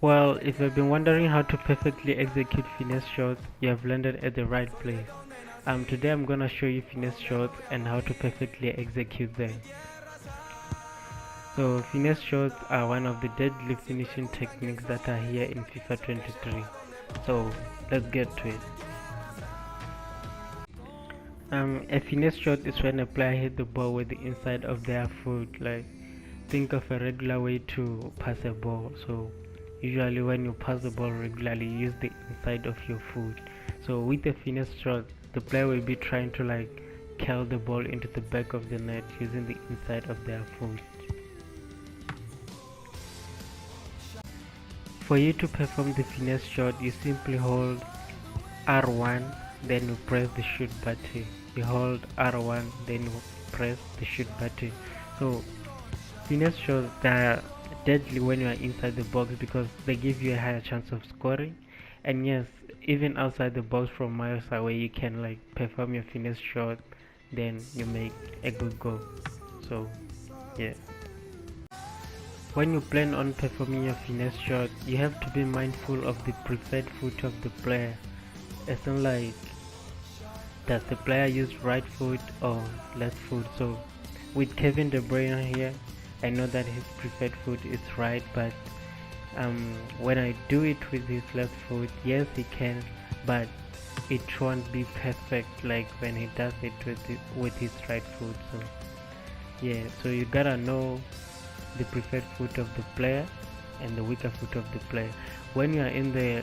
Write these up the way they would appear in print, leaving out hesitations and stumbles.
Well, if you've been wondering how to perfectly execute finesse shots, you have landed at the right place. Today I'm gonna show you finesse shots and how to perfectly execute them. So finesse shots are one of the deadly finishing techniques that are here in FIFA 23. So let's get to it. A finesse shot is when a player hits the ball with the inside of their foot. Like, think of a regular way to pass a ball. So usually when you pass the ball regularly, use the inside of your foot. So with a finesse shot, the player will be trying to like curl the ball into the back of the net using the inside of their foot. For you to perform the finesse shot, you simply hold R1, then you press the shoot button. You hold R1, then you press the shoot button. So finesse shots, they are deadly when you are inside the box because they give you a higher chance of scoring. And yes, even outside the box from miles away, you can like perform your finesse shot, then you make a good goal. So yeah. When you plan on performing your finesse shot, you have to be mindful of the preferred foot of the player. It's not like, does the player use right foot or left foot? So with Kevin De Bruyne here, I know that his preferred foot is right, but when I do it with his left foot, yes he can, but it won't be perfect like when he does it with his right foot. So yeah, so you gotta know the preferred foot of the player and the weaker foot of the player. When you are in the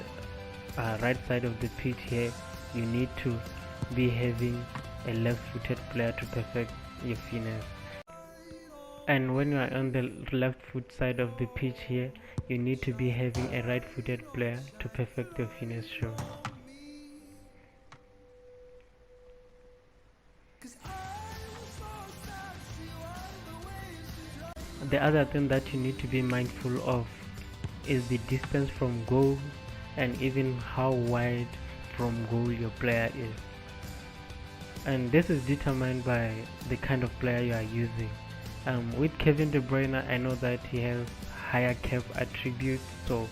right side of the pitch here, you need to be having a left-footed player to perfect your finesse. And when you are on the left foot side of the pitch here, you need to be having a right-footed player to perfect your finesse shot. The other thing that you need to be mindful of is the distance from goal and even how wide from goal your player is. And this is determined by the kind of player you are using. With Kevin De Bruyne, I know that he has higher curve attributes, so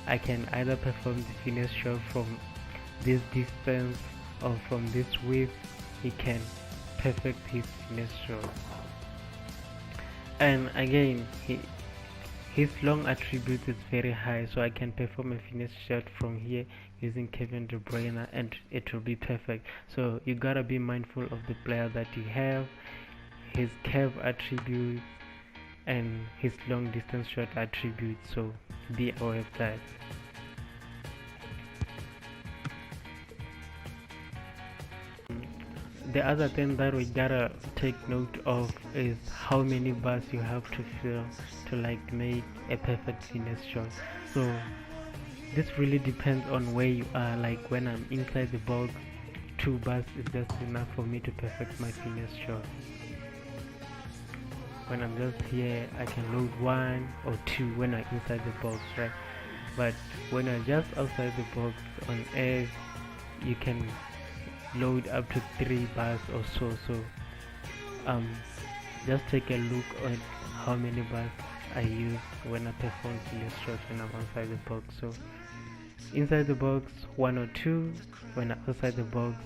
I can either perform the finesse shot from this distance or from this width. He can perfect his finesse shot. And again, his long attribute is very high, so I can perform a finesse shot from here using Kevin De Bruyne and it will be perfect. So you gotta be mindful of the player that you have, his curve attributes and his long distance shot attributes, so be aware of that. The other thing that we gotta take note of is how many bars you have to fill to like make a perfect finesse shot. So this really depends on where you are. Like when I'm inside the box, 2 bars is just enough for me to perfect my finesse shot. When I'm just here, I can load 1 or 2 when I'm inside the box, right? But when I'm just outside the box on air, you can load up to 3 bars or so. So just take a look at how many bars I use when I perform finesse shots when I'm outside the box. So inside the box 1 or 2, when I'm outside the box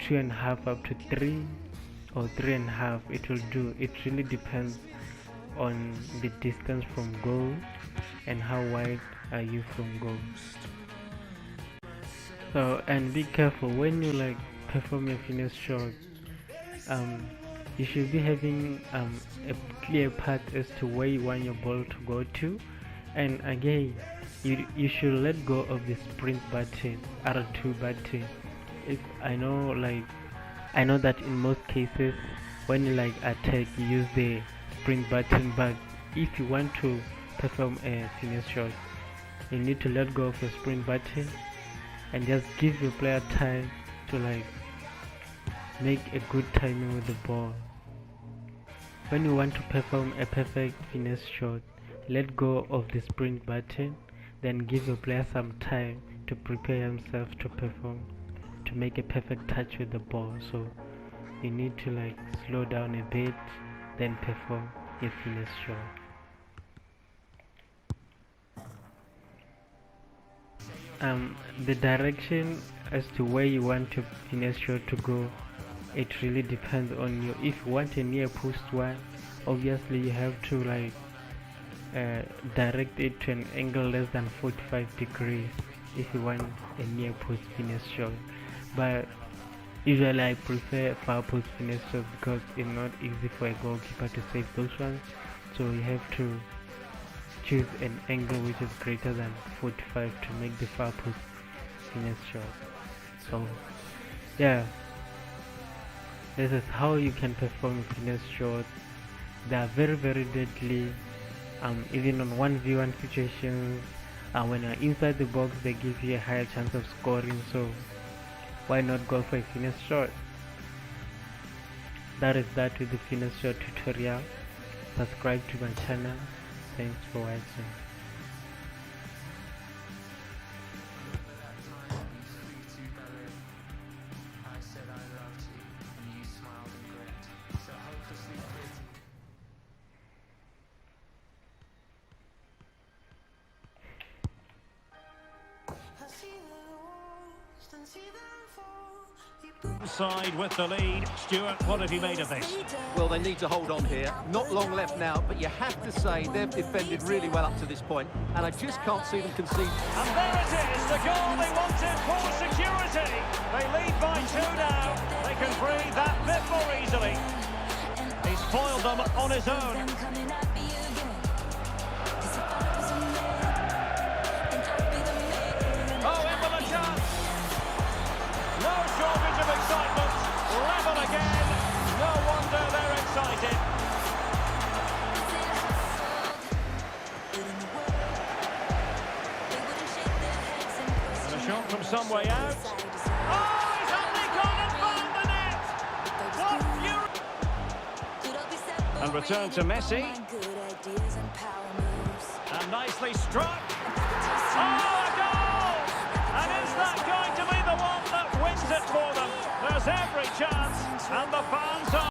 2.5 up to 3 or 3.5, it will do. It really depends on the distance from goal and how wide are you from goal. So, and be careful when you like perform your finesse shot. You should be having a clear path as to where you want your ball to go to, and again, you should let go of the sprint button, R2 button. If I know that in most cases when you like attack, you use the sprint button, but if you want to perform a finesse shot, you need to let go of your sprint button and just give your player time to like make a good timing with the ball. When you want to perform a perfect finesse shot, let go of the sprint button, then give your player some time to prepare himself to make a perfect touch with the ball. So you need to like slow down a bit, then perform your finesse shot. The direction as to where you want your finesse shot to go, it really depends on you. If you want a near post one, obviously you have to like direct it to an angle less than 45 degrees if you want a near post finesse shot. But usually I prefer far post finesse shots because it's not easy for a goalkeeper to save those ones, so you have to choose an angle which is greater than 45 to make the far post finesse shot. So yeah, this is how you can perform a finesse shot. They are very deadly, even on 1v1 situations. When you're inside the box, they give you a higher chance of scoring, so why not go for a finesse shot? That is that with the finesse shot tutorial. Subscribe to my channel. Thanks for watching. Side with the lead. Stuart, what have you made of this? Well, they need to hold on here. Not long left now, but you have to say they've defended really well up to this point, and I just can't see them concede. And there it is, the goal they wanted for security. They lead by 2 now. They can breathe that bit more easily. He's foiled them on his own. Oh, in with a chance. No shortage of excitement. Level again. No wonder they're excited. And a shot from some way out. Oh, he's only gone and found the net. What fury! And return to Messi. And nicely struck. Oh, a goal! And is that going to be the one that wins it for them? There's every chance, and the fans are